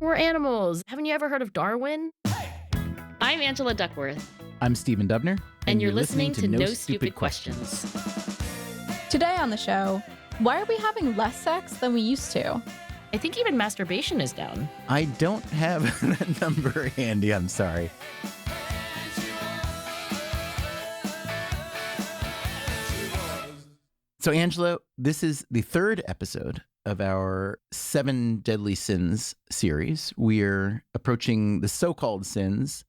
We're animals. Haven't you ever heard of Darwin? I'm Angela Duckworth. I'm Stephen Dubner. And you're listening to No Stupid Questions. Today on the show, why are we having less sex than we used to? I think even masturbation is down. I don't have that number handy, I'm sorry. So, Angela, this is the third episode of our 7 Deadly Sins series. We're approaching the so-called sins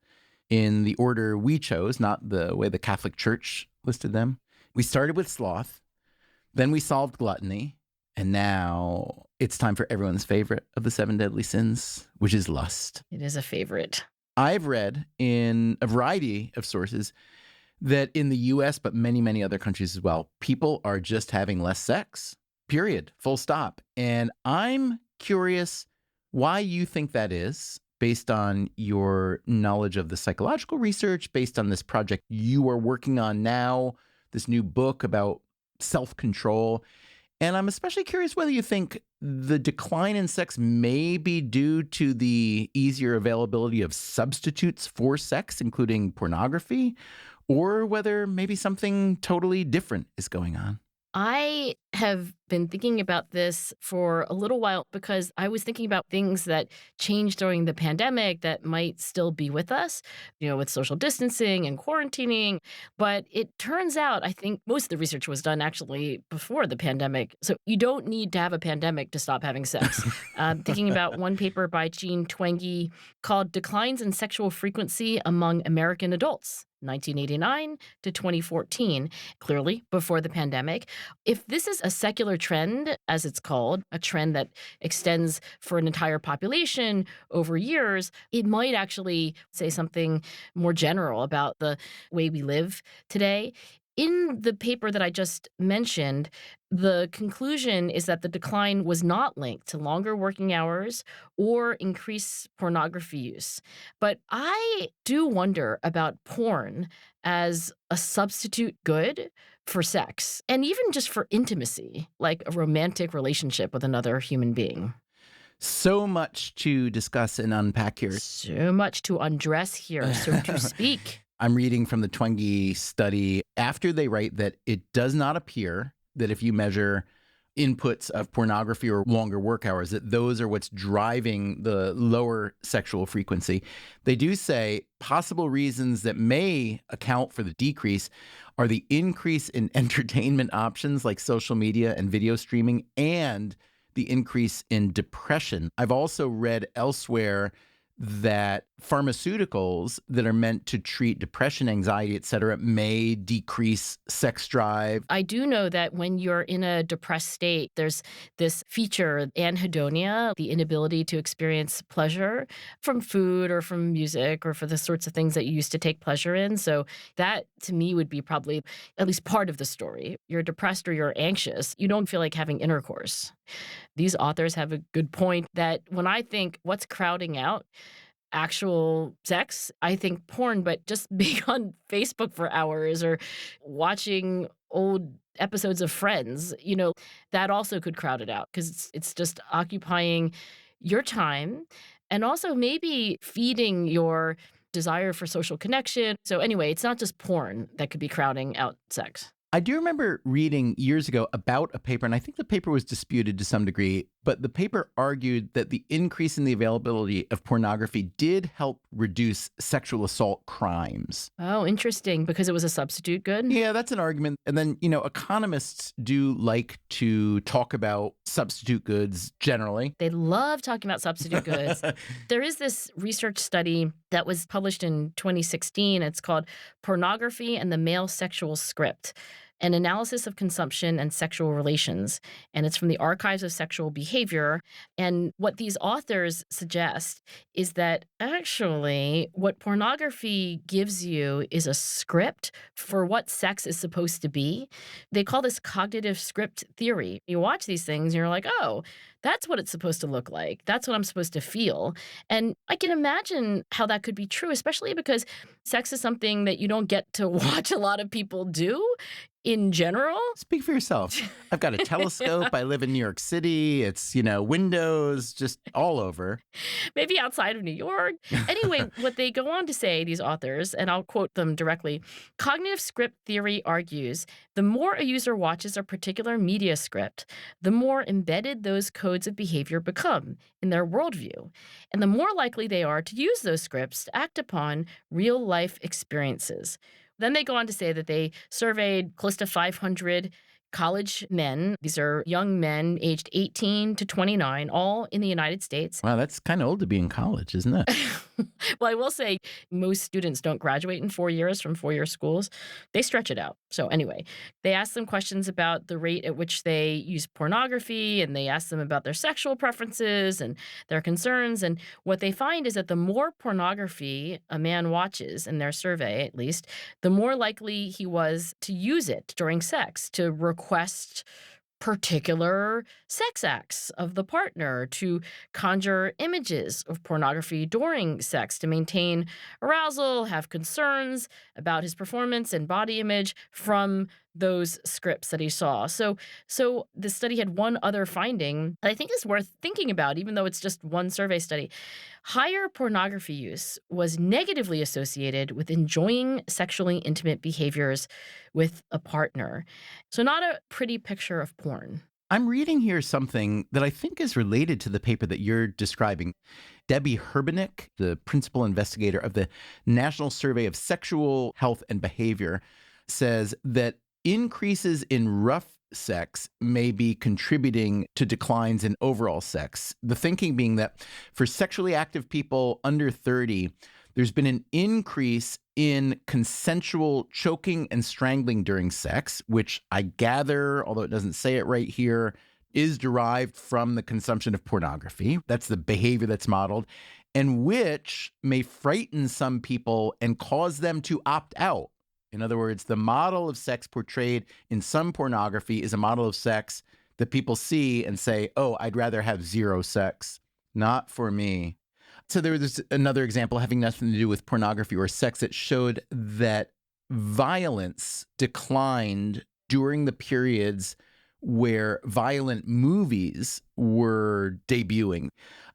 in the order we chose, not the way the Catholic Church listed them. We started with sloth, then we solved gluttony, and now it's time for everyone's favorite of the 7 deadly sins, which is lust. It is a favorite. I've read in a variety of sources that in the US, but many, many other countries as well, people are just having less sex, period, full stop. And I'm curious why you think that is, based on your knowledge of the psychological research, based on this project you are working on now, this new book about self-control. And I'm especially curious whether you think the decline in sex may be due to the easier availability of substitutes for sex, including pornography, or whether maybe something totally different is going on. I have been thinking about this for a little while because I was thinking about things that changed during the pandemic that might still be with us, with social distancing and quarantining. But it turns out, I think most of the research was done actually before the pandemic. So you don't need to have a pandemic to stop having sex. Thinking about one paper by Jean Twenge called Declines in Sexual Frequency Among American Adults, 1989 to 2014, clearly before the pandemic. If this is a secular trend, as it's called, a trend that extends for an entire population over years, it might actually say something more general about the way we live today. In the paper that I just mentioned, the conclusion is that the decline was not linked to longer working hours or increased pornography use. But I do wonder about porn as a substitute good for sex, and even just for intimacy, like a romantic relationship with another human being. So much to discuss and unpack here. So much to undress here, so to speak. I'm reading from the Twenge study after they write that it does not appear that if you measure inputs of pornography or longer work hours, that those are what's driving the lower sexual frequency. They do say possible reasons that may account for the decrease are the increase in entertainment options like social media and video streaming and the increase in depression. I've also read elsewhere that pharmaceuticals that are meant to treat depression, anxiety, et cetera, may decrease sex drive. I do know that when you're in a depressed state, there's this feature, anhedonia, the inability to experience pleasure from food or from music or for the sorts of things that you used to take pleasure in. So that, to me, would be probably at least part of the story. You're depressed or you're anxious. You don't feel like having intercourse. These authors have a good point that when I think what's crowding out actual sex, I think porn, but just being on Facebook for hours or watching old episodes of Friends, that also could crowd it out because it's just occupying your time and also maybe feeding your desire for social connection. So anyway, it's not just porn that could be crowding out sex. I do remember reading years ago about a paper, and I think the paper was disputed to some degree, but the paper argued that the increase in the availability of pornography did help reduce sexual assault crimes. Oh, interesting, because it was a substitute good? Yeah, that's an argument. And then, economists do like to talk about substitute goods generally. They love talking about substitute goods. There is this research study that was published in 2016. It's called Pornography and the Male Sexual Script, an analysis of consumption and sexual relations. And it's from the Archives of Sexual Behavior. And what these authors suggest is that actually what pornography gives you is a script for what sex is supposed to be. They call this cognitive script theory. You watch these things and you're like, oh, That's what it's supposed to look like. That's what I'm supposed to feel. And I can imagine how that could be true, especially because sex is something that you don't get to watch a lot of people do in general. Speak for yourself. I've got a telescope. I live in New York City. It's, windows just all over. Maybe outside of New York. Anyway, what they go on to say, these authors, and I'll quote them directly, cognitive script theory argues the more a user watches a particular media script, the more embedded those codes of behavior become in their worldview, and the more likely they are to use those scripts to act upon real-life experiences. Then they go on to say that they surveyed close to 500 college men. These are young men aged 18 to 29, all in the United States. Wow, that's kind of old to be in college, isn't it? Well, I will say most students don't graduate in 4 years from four-year schools. They stretch it out. So anyway, they asked them questions about the rate at which they use pornography, and they asked them about their sexual preferences and their concerns. And what they find is that the more pornography a man watches, in their survey at least, the more likely he was to use it during sex, to request particular sex acts of the partner, to conjure images of pornography during sex, to maintain arousal, have concerns about his performance and body image from those scripts that he saw. So the study had one other finding that I think is worth thinking about, even though it's just one survey study. Higher pornography use was negatively associated with enjoying sexually intimate behaviors with a partner. So not a pretty picture of porn. I'm reading here something that I think is related to the paper that you're describing. Debbie Herbenick, the principal investigator of the National Survey of Sexual Health and Behavior, says that increases in rough sex may be contributing to declines in overall sex. The thinking being that for sexually active people under 30, there's been an increase in consensual choking and strangling during sex, which I gather, although it doesn't say it right here, is derived from the consumption of pornography. That's the behavior that's modeled, and which may frighten some people and cause them to opt out. In other words, the model of sex portrayed in some pornography is a model of sex that people see and say, oh, I'd rather have zero sex. Not for me. So there was another example having nothing to do with pornography or sex that showed that violence declined during the periods where violent movies were debuting.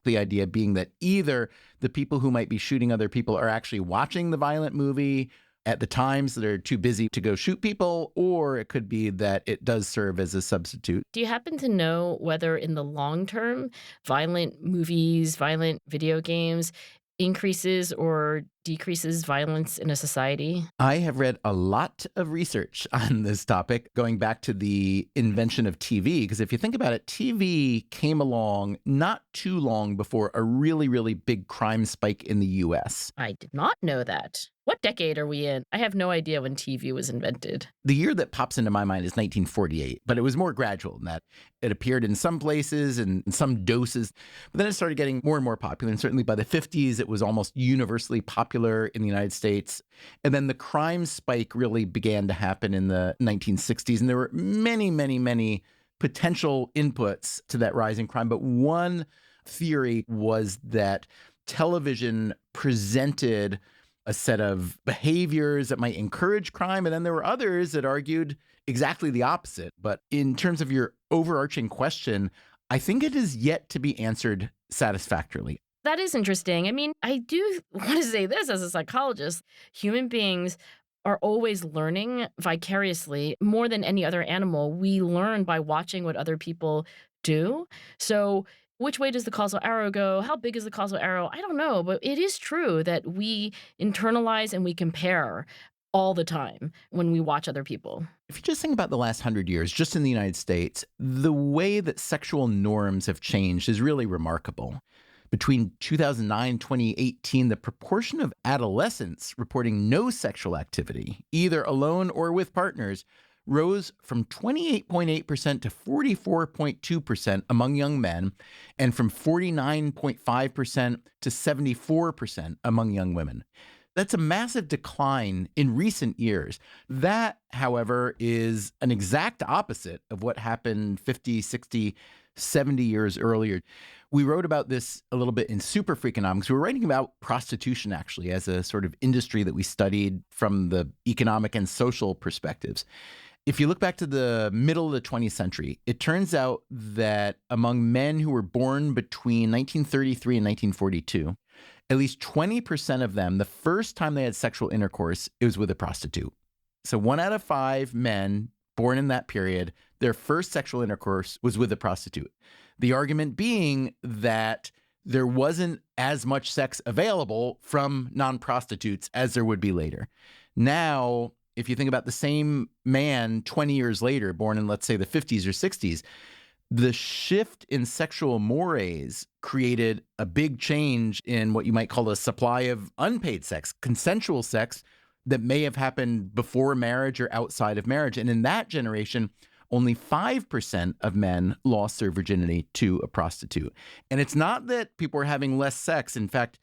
The idea being that either the people who might be shooting other people are actually watching the violent movie at the times that are too busy to go shoot people, or it could be that it does serve as a substitute. Do you happen to know whether in the long term, violent movies, violent video games increases or decreases violence in a society? I have read a lot of research on this topic, going back to the invention of TV, because if you think about it, TV came along not too long before a really, really big crime spike in the US. I did not know that. What decade are we in? I have no idea when TV was invented. The year that pops into my mind is 1948, but it was more gradual than that. It appeared in some places and in some doses, but then it started getting more and more popular. And certainly by the 50s, it was almost universally popular in the United States. And then the crime spike really began to happen in the 1960s. And there were many, many, many potential inputs to that rise in crime. But one theory was that television presented a set of behaviors that might encourage crime. And then there were others that argued exactly the opposite. But in terms of your overarching question, I think it is yet to be answered satisfactorily. That is interesting. I mean, I do want to say this as a psychologist. Human beings are always learning vicariously more than any other animal. We learn by watching what other people do. So which way does the causal arrow go? How big is the causal arrow? I don't know, but it is true that we internalize and we compare all the time when we watch other people. If you just think about the last 100 years, just in the United States, the way that sexual norms have changed is really remarkable. Between 2009 and 2018, the proportion of adolescents reporting no sexual activity, either alone or with partners, rose from 28.8% to 44.2% among young men, and from 49.5% to 74% among young women. That's a massive decline in recent years. That, however, is an exact opposite of what happened 50, 60, 70 years earlier. We wrote about this a little bit in Super Freakonomics. We were writing about prostitution, actually, as a sort of industry that we studied from the economic and social perspectives. If you look back to the middle of the 20th century, it turns out that among men who were born between 1933 and 1942, at least 20% of them, the first time they had sexual intercourse, it was with a prostitute. So 1 out of 5 men born in that period, their first sexual intercourse was with a prostitute. The argument being that there wasn't as much sex available from non-prostitutes as there would be later. Now, if you think about the same man 20 years later, born in, let's say, the 50s or 60s, the shift in sexual mores created a big change in what you might call a supply of unpaid sex, consensual sex that may have happened before marriage or outside of marriage. And in that generation, only 5% of men lost their virginity to a prostitute. And it's not that people were having less sex. In fact,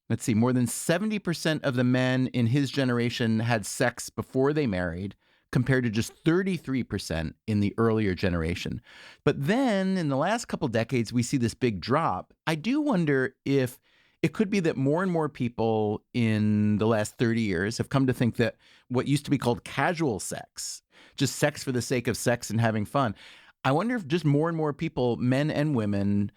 let's see, more than 70% of the men in his generation had sex before they married, compared to just 33% in the earlier generation. But then in the last couple decades, we see this big drop. I do wonder if it could be that more and more people in the last 30 years have come to think that what used to be called casual sex, just sex for the sake of sex and having fun, I wonder if just more and more people, men and women,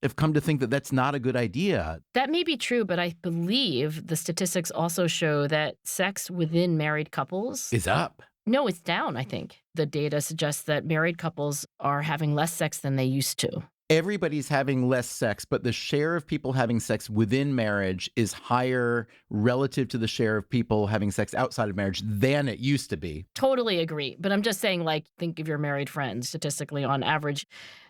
have come to think that that's not a good idea. That may be true, but I believe the statistics also show that sex within married couples Is up. No, it's down, I think. The data suggests that married couples are having less sex than they used to. Everybody's having less sex, but the share of people having sex within marriage is higher relative to the share of people having sex outside of marriage than it used to be. Totally agree. But I'm just saying, like, think of your married friends. Statistically, on average,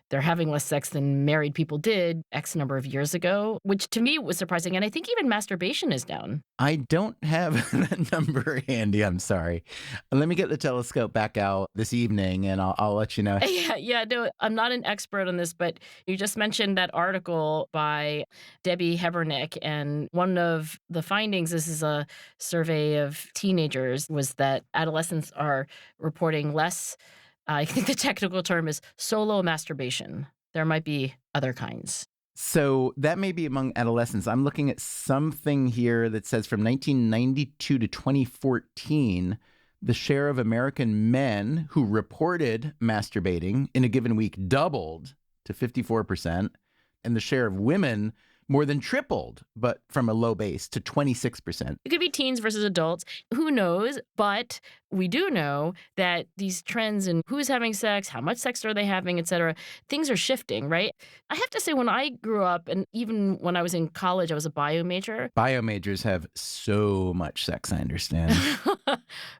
they're having less sex than married people did X number of years ago, which to me was surprising. And I think even masturbation is down. I don't have that number handy. I'm sorry. Let me get the telescope back out this evening and I'll let you know. Yeah, no, I'm not an expert on this, but you just mentioned that article by Debbie Hebernick. And one of the findings, this is a survey of teenagers, was that adolescents are reporting less. I think the technical term is solo masturbation. There might be other kinds. So that may be among adolescents. I'm looking at something here that says from 1992 to 2014, the share of American men who reported masturbating in a given week doubled to 54%, and the share of women more than tripled, but from a low base to 26%. It could be teens versus adults. Who knows? But we do know that these trends in who's having sex, how much sex are they having, et cetera, things are shifting, right? I have to say, when I grew up, and even when I was in college, I was a bio major. Bio majors have so much sex, I understand.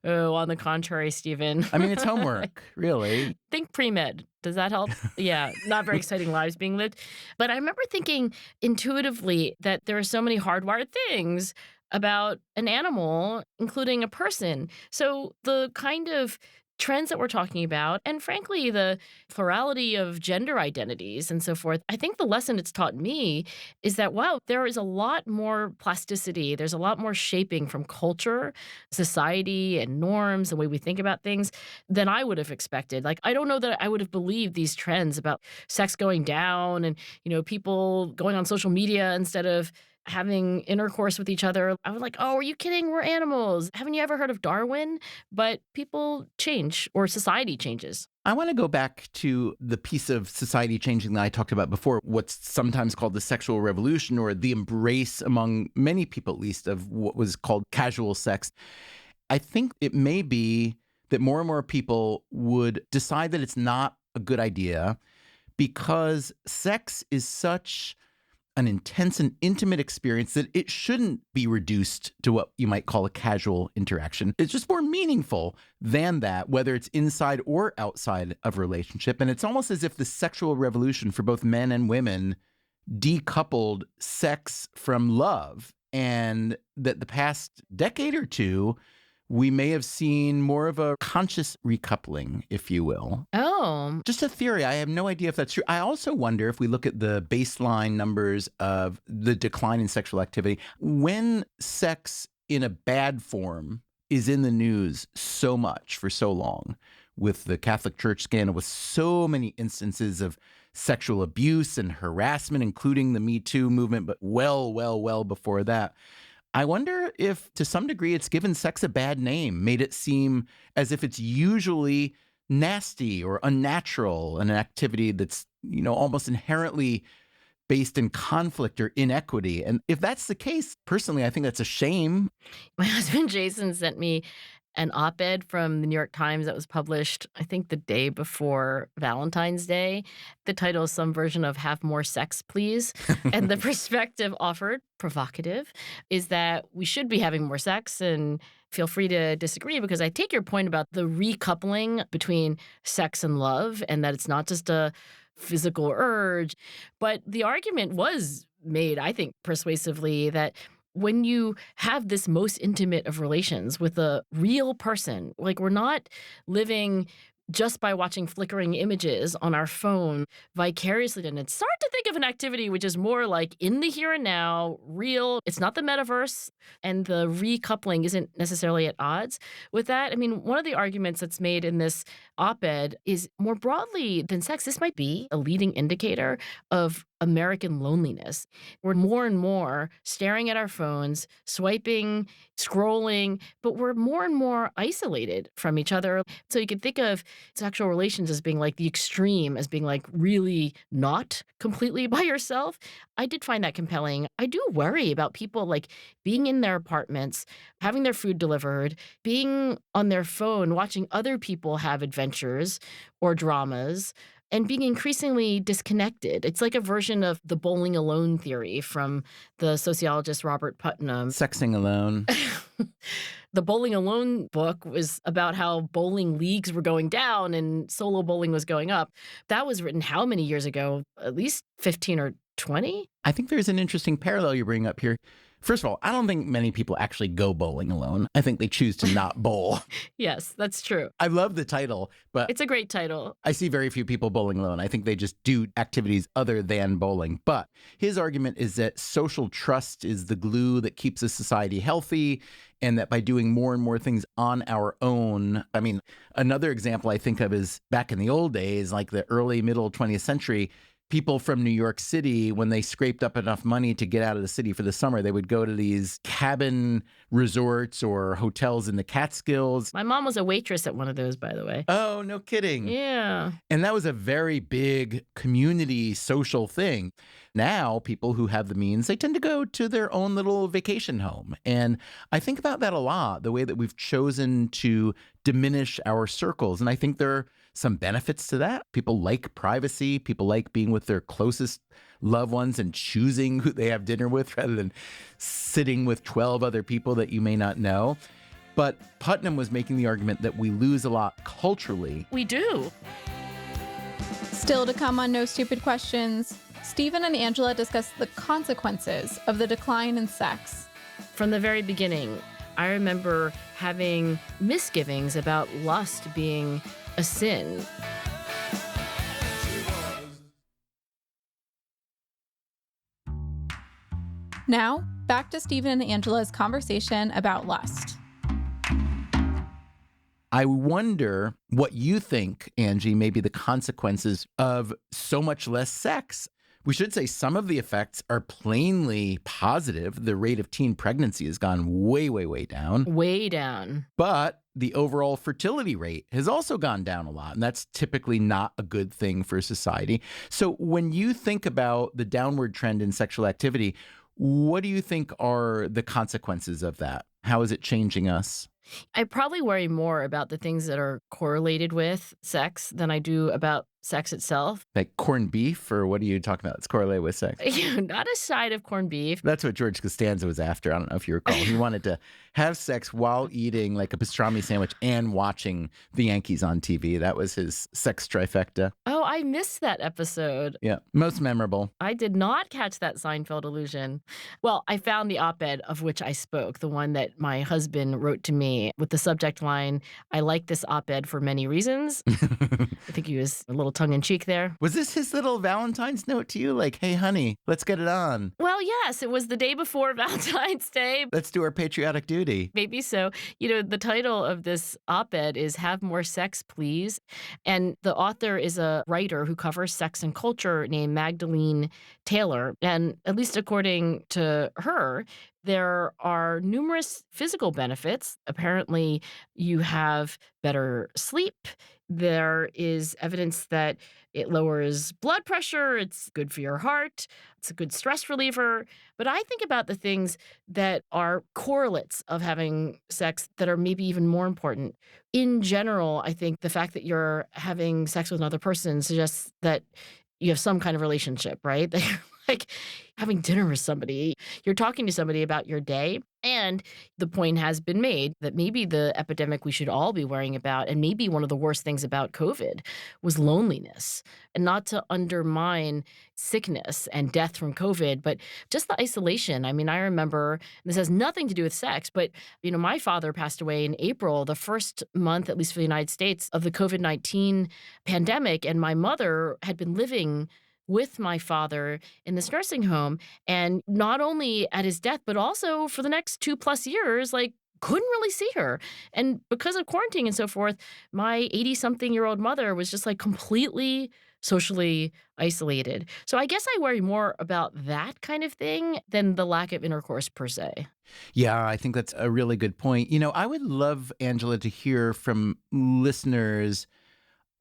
Oh, on the contrary, Stephen. I mean, it's homework, really. Think pre-med. Does that help? Yeah, not very exciting lives being lived. But I remember thinking intuitively that there are so many hardwired things about an animal, including a person. So the kind of trends that we're talking about, and frankly, the plurality of gender identities and so forth, I think the lesson it's taught me is that, wow, there is a lot more plasticity. There's a lot more shaping from culture, society, and norms, the way we think about things, than I would have expected. Like, I don't know that I would have believed these trends about sex going down and, people going on social media instead of having intercourse with each other. I was like, oh, are you kidding? We're animals. Haven't you ever heard of Darwin? But people change, or society changes. I want to go back to the piece of society changing that I talked about before, what's sometimes called the sexual revolution, or the embrace among many people, at least, of what was called casual sex. I think it may be that more and more people would decide that it's not a good idea because sex is such an intense and intimate experience that it shouldn't be reduced to what you might call a casual interaction. It's just more meaningful than that, whether it's inside or outside of a relationship. And it's almost as if the sexual revolution for both men and women decoupled sex from love, and that the past decade or two, we may have seen more of a conscious recoupling, if you will. Oh. Just a theory. I have no idea if that's true. I also wonder if we look at the baseline numbers of the decline in sexual activity, when sex in a bad form is in the news so much for so long, with the Catholic Church scandal, with so many instances of sexual abuse and harassment, including the Me Too movement, but well before that. I wonder if, to some degree, it's given sex a bad name, made it seem as if it's usually nasty or unnatural, an activity that's, almost inherently based in conflict or inequity. And if that's the case, personally, I think that's a shame. My husband Jason sent me an op-ed from the New York Times that was published, I think, the day before Valentine's Day. The title is some version of "Have More Sex, Please." And the perspective offered, provocative, is that we should be having more sex. And feel free to disagree, because I take your point about the recoupling between sex and love, and that it's not just a physical urge. But the argument was made, I think, persuasively, that when you have this most intimate of relations with a real person, like, we're not living just by watching flickering images on our phone vicariously. And it's hard to think of an activity which is more like in the here and now, real. It's not the metaverse, and the recoupling isn't necessarily at odds with that. I mean, one of the arguments that's made in this op-ed is, more broadly than sex, this might be a leading indicator of American loneliness. We're more and more staring at our phones, swiping, scrolling, but we're more and more isolated from each other. So you can think of sexual relations as being like the extreme, as being like really not completely by yourself. I did find that compelling. I do worry about people like being in their apartments, having their food delivered, being on their phone, watching other people have adventures or dramas, and being increasingly disconnected. It's like a version of the bowling alone theory from the sociologist Robert Putnam. Sexing alone. The Bowling Alone book was about how bowling leagues were going down and solo bowling was going up. That was written how many years ago? At least 15 or 20? I think there's an interesting parallel you bring up here. First of all, I don't think many people actually go bowling alone. I think they choose to not bowl. Yes, that's true. I love the title, but it's a great title. I see very few people bowling alone. I think they just do activities other than bowling. But his argument is that social trust is the glue that keeps a society healthy, and that by doing more and more things on our own. I mean, another example I think of is back in the old days, like the early, middle 20th century, people from New York City, when they scraped up enough money to get out of the city for the summer, they would go to these cabin resorts or hotels in the Catskills. My mom was a waitress at one of those, by the way. Oh, no kidding. Yeah. And that was a very big community social thing. Now, people who have the means, they tend to go to their own little vacation home. And I think about that a lot, the way that we've chosen to diminish our circles. And I think there are some benefits to that. People like privacy. People like being with their closest loved ones and choosing who they have dinner with rather than sitting with 12 other people that you may not know. But Putnam was making the argument that we lose a lot culturally. We do. Still to come on No Stupid Questions, Stephen and Angela discuss the consequences of the decline in sex. From the very beginning, I remember having misgivings about lust being a sin. Now, back to Stephen and Angela's conversation about lust. I wonder what you think, Angie, may be the consequences of so much less sex. We should say some of the effects are plainly positive. The rate of teen pregnancy has gone way down. Way down. But the overall fertility rate has also gone down a lot, and that's typically not a good thing for society. So when you think about the downward trend in sexual activity, what do you think are the consequences of that? How is it changing us? I probably worry more about the things that are correlated with sex than I do about sex itself. Like corned beef, or what are you talking about? It's correlated with sex. Not a side of corned beef. That's what George Costanza was after. I don't know if you recall. He wanted to have sex while eating like a pastrami sandwich and watching the Yankees on TV. That was his sex trifecta. Oh, I missed that episode. Yeah, most memorable. I did not catch that Seinfeld allusion. Well, I found the op-ed of which I spoke, the one that my husband wrote to me with the subject line, "I like this op-ed for many reasons." I think he was a little little tongue-in-cheek there. Was this his little Valentine's note to you? Like, hey, honey, let's get it on. Well, yes, it was the day before Valentine's Day. Let's do our patriotic duty. Maybe so. The title of this op-ed is Have More Sex, Please. And the author is a writer who covers sex and culture named Magdalene Taylor. And at least according to her, there are numerous physical benefits. Apparently, you have better sleep. There is evidence that it lowers blood pressure. It's good for your heart. It's a good stress reliever. But I think about the things that are correlates of having sex that are maybe even more important. In general, I think the fact that you're having sex with another person suggests that you have some kind of relationship, right? That you're like having dinner with somebody. You're talking to somebody about your day. And the point has been made that maybe the epidemic we should all be worrying about, and maybe one of the worst things about COVID, was loneliness. And not to undermine sickness and death from COVID, but just the isolation. I mean, I remember, and this has nothing to do with sex, but, my father passed away in April, the first month, at least for the United States, of the COVID-19 pandemic. And my mother had been living with my father in this nursing home. And not only at his death, but also for the next 2+ years, like, couldn't really see her. And because of quarantine and so forth, my 80-something-year-old mother was just like completely socially isolated. So I guess I worry more about that kind of thing than the lack of intercourse per se. Yeah, I think that's a really good point. I would love, Angela, to hear from listeners.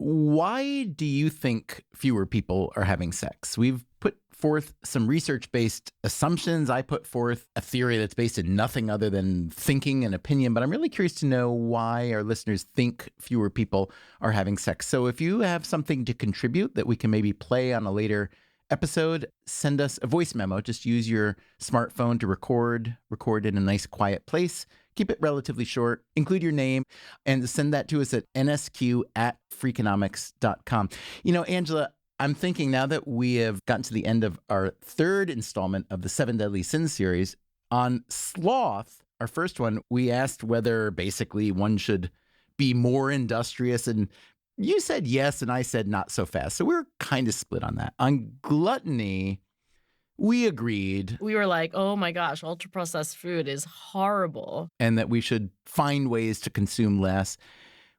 Why do you think fewer people are having sex? We've put forth some research-based assumptions. I put forth a theory that's based in nothing other than thinking and opinion, but I'm really curious to know why our listeners think fewer people are having sex. So if you have something to contribute that we can maybe play on a later episode, send us a voice memo. Just use your smartphone to record in a nice quiet place. Keep it relatively short, include your name, and send that to us at nsq@freakonomics.com. Angela, I'm thinking now that we have gotten to the end of our third installment of the 7 Deadly Sins series, on sloth, our first one, we asked whether basically one should be more industrious, and you said yes, and I said not so fast. So we're kind of split on that. On gluttony, we agreed. We were like, oh my gosh, ultra-processed food is horrible. And that we should find ways to consume less.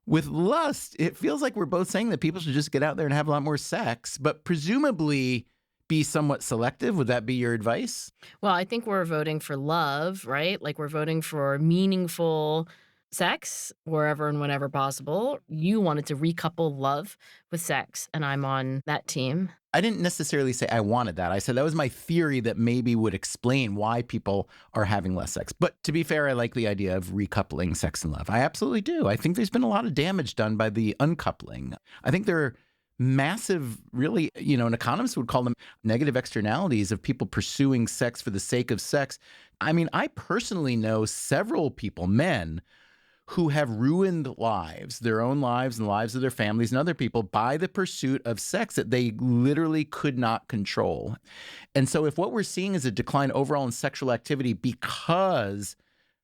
With lust, it feels like we're both saying that people should just get out there and have a lot more sex, but presumably be somewhat selective. Would that be your advice? Well, I think we're voting for love, right? Like, we're voting for meaningful sex wherever and whenever possible. You wanted to recouple love with sex, and I'm on that team. I didn't necessarily say I wanted that. I said that was my theory that maybe would explain why people are having less sex. But to be fair, I like the idea of recoupling sex and love. I absolutely do. I think there's been a lot of damage done by the uncoupling. I think there are massive, really, an economist would call them negative externalities of people pursuing sex for the sake of sex. I mean, I personally know several people, men, who have ruined lives, their own lives and the lives of their families and other people by the pursuit of sex that they literally could not control. And so if what we're seeing is a decline overall in sexual activity because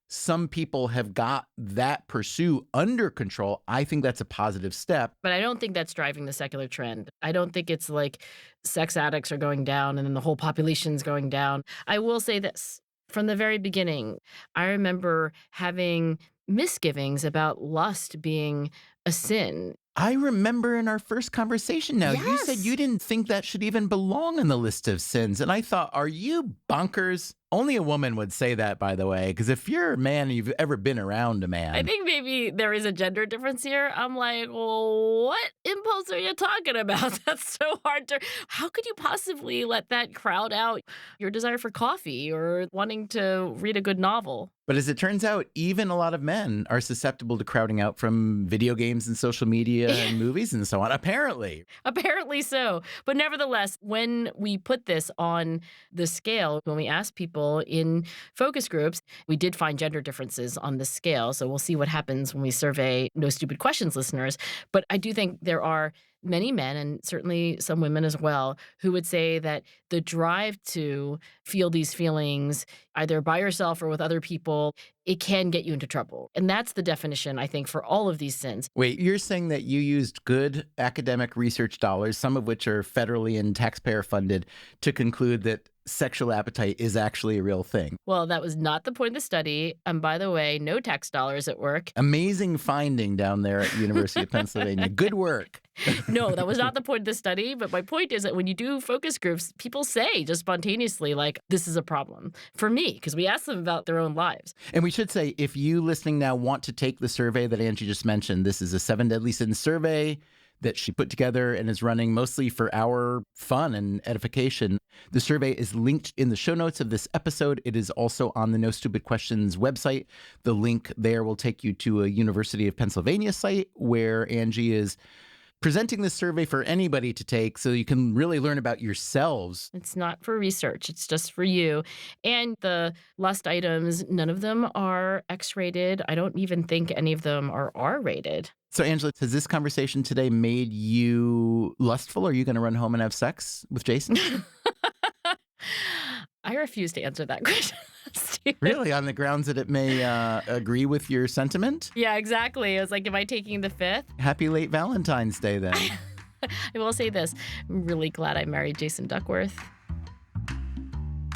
some people have got that pursuit under control, I think that's a positive step. But I don't think that's driving the secular trend. I don't think it's like sex addicts are going down and then the whole population's going down. I will say this. From the very beginning, I remember having misgivings about lust being a sin. I remember in our first conversation now, you said you didn't think that should even belong on the list of sins. And I thought, are you bonkers? Only a woman would say that, by the way, because if you're a man and you've ever been around a man. I think maybe there is a gender difference here. I'm like, well, what impulse are you talking about? That's so hard to. How could you possibly let that crowd out your desire for coffee or wanting to read a good novel? But as it turns out, even a lot of men are susceptible to crowding out from video games and social media and movies and so on, apparently. Apparently so. But nevertheless, when we put this on the scale, when we asked people in focus groups, we did find gender differences on the scale. So we'll see what happens when we survey No Stupid Questions listeners. But I do think there are many men and certainly some women as well who would say that the drive to feel these feelings, either by yourself or with other people, it can get you into trouble. And that's the definition, I think, for all of these sins. Wait, you're saying that you used good academic research dollars, some of which are federally and taxpayer funded, to conclude that sexual appetite is actually a real thing. Well, that was not the point of the study. And by the way, no tax dollars at work. Amazing finding down there at the University of Pennsylvania. Good work. No, that was not the point of the study. But my point is that when you do focus groups, people say just spontaneously, like, this is a problem for me, because we ask them about their own lives. And we should say, if you listening now want to take the survey that Angie just mentioned, this is a 7 Deadly Sins survey that she put together and is running mostly for our fun and edification. The survey is linked in the show notes of this episode. It is also on the No Stupid Questions website. The link there will take you to a University of Pennsylvania site where Angie is presenting this survey for anybody to take so you can really learn about yourselves. It's not for research. It's just for you. And the lust items, none of them are X-rated. I don't even think any of them are R-rated. So, Angela, has this conversation today made you lustful? Are you going to run home and have sex with Jason? I refuse to answer that question, Stephen. Really? On the grounds that it may agree with your sentiment? Yeah, exactly. I was like, am I taking the fifth? Happy late Valentine's Day, then. I will say this. I'm really glad I married Jason Duckworth.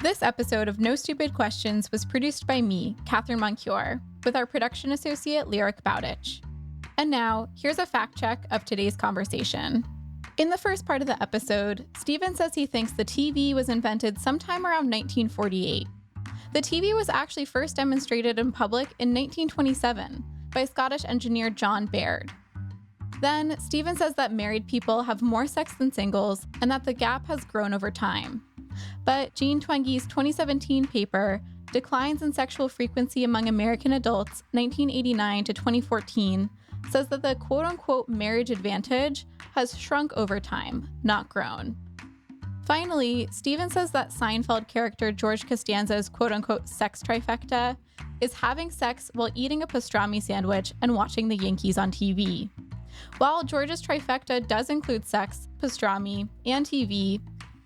This episode of No Stupid Questions was produced by me, Catherine Moncure, with our production associate, Lyric Bowditch. And now, here's a fact check of today's conversation. In the first part of the episode, Stephen says he thinks the TV was invented sometime around 1948. The TV was actually first demonstrated in public in 1927 by Scottish engineer John Baird. Then, Stephen says that married people have more sex than singles and that the gap has grown over time. But Jean Twenge's 2017 paper, Declines in Sexual Frequency Among American Adults, 1989 to 2014, says that the quote-unquote marriage advantage has shrunk over time, not grown. Finally, Stephen says that Seinfeld character George Costanza's quote-unquote sex trifecta is having sex while eating a pastrami sandwich and watching the Yankees on TV. While George's trifecta does include sex, pastrami, and TV,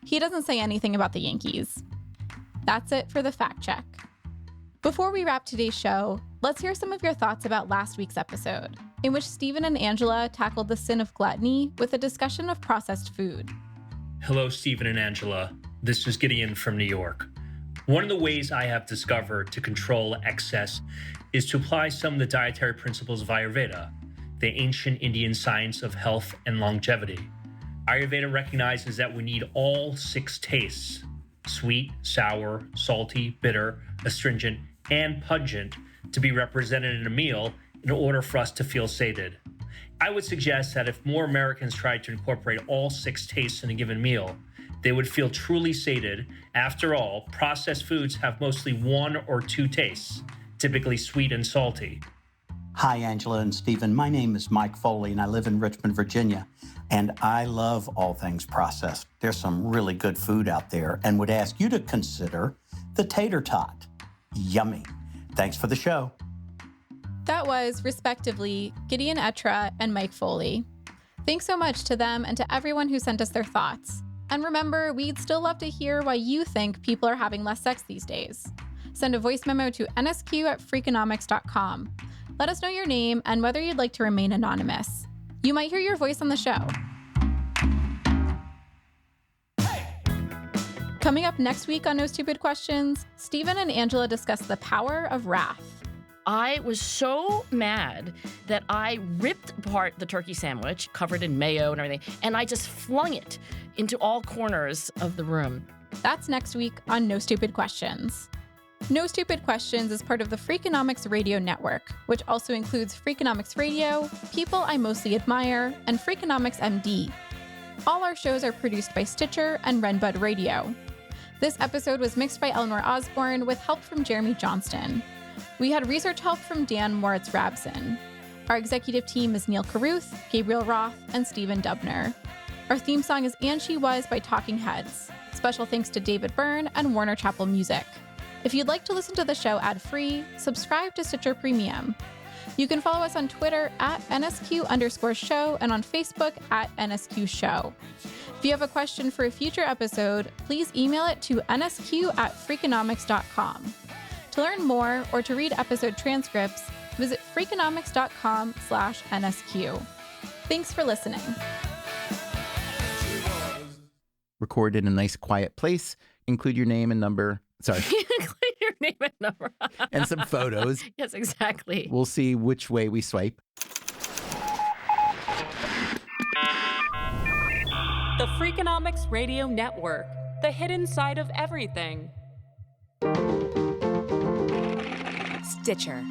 he doesn't say anything about the Yankees. That's it for the fact check. Before we wrap today's show, let's hear some of your thoughts about last week's episode, in which Stephen and Angela tackled the sin of gluttony with a discussion of processed food. Hello, Stephen and Angela. This is Gideon from New York. One of the ways I have discovered to control excess is to apply some of the dietary principles of Ayurveda, the ancient Indian science of health and longevity. Ayurveda recognizes that we need all 6 tastes: sweet, sour, salty, bitter, astringent, and pungent to be represented in a meal in order for us to feel sated. I would suggest that if more Americans tried to incorporate all 6 tastes in a given meal, they would feel truly sated. After all, processed foods have mostly 1 or 2 tastes, typically sweet and salty. Hi, Angela and Stephen. My name is Mike Foley, and I live in Richmond, Virginia. And I love all things processed. There's some really good food out there, and would ask you to consider the tater tot. Yummy. Thanks for the show. That was, respectively, Gideon Etra and Mike Foley. Thanks so much to them and to everyone who sent us their thoughts. And remember, we'd still love to hear why you think people are having less sex these days. Send a voice memo to nsq@freakonomics.com. Let us know your name and whether you'd like to remain anonymous. You might hear your voice on the show. Coming up next week on No Stupid Questions, Stephen and Angela discuss the power of wrath. I was so mad that I ripped apart the turkey sandwich, covered in mayo and everything, and I just flung it into all corners of the room. That's next week on No Stupid Questions. No Stupid Questions is part of the Freakonomics Radio Network, which also includes Freakonomics Radio, People I Mostly Admire, and Freakonomics MD. All our shows are produced by Stitcher and Renbud Radio. This episode was mixed by Eleanor Osborne with help from Jeremy Johnston. We had research help from Dan Moritz-Rabson. Our executive team is Neil Carruth, Gabriel Roth, and Stephen Dubner. Our theme song is And She Was by Talking Heads. Special thanks to David Byrne and Warner Chappell Music. If you'd like to listen to the show ad-free, subscribe to Stitcher Premium. You can follow us on Twitter at NSQ_show and on Facebook at NSQ Show. If you have a question for a future episode, please email it to nsq@freakonomics.com. To learn more or to read episode transcripts, visit freakonomics.com/NSQ. Thanks for listening. Record in a nice quiet place. Include your name and number. Sorry. Include your name and number. And some photos. Yes, exactly. We'll see which way we swipe. The Freakonomics Radio Network, the hidden side of everything. Stitcher.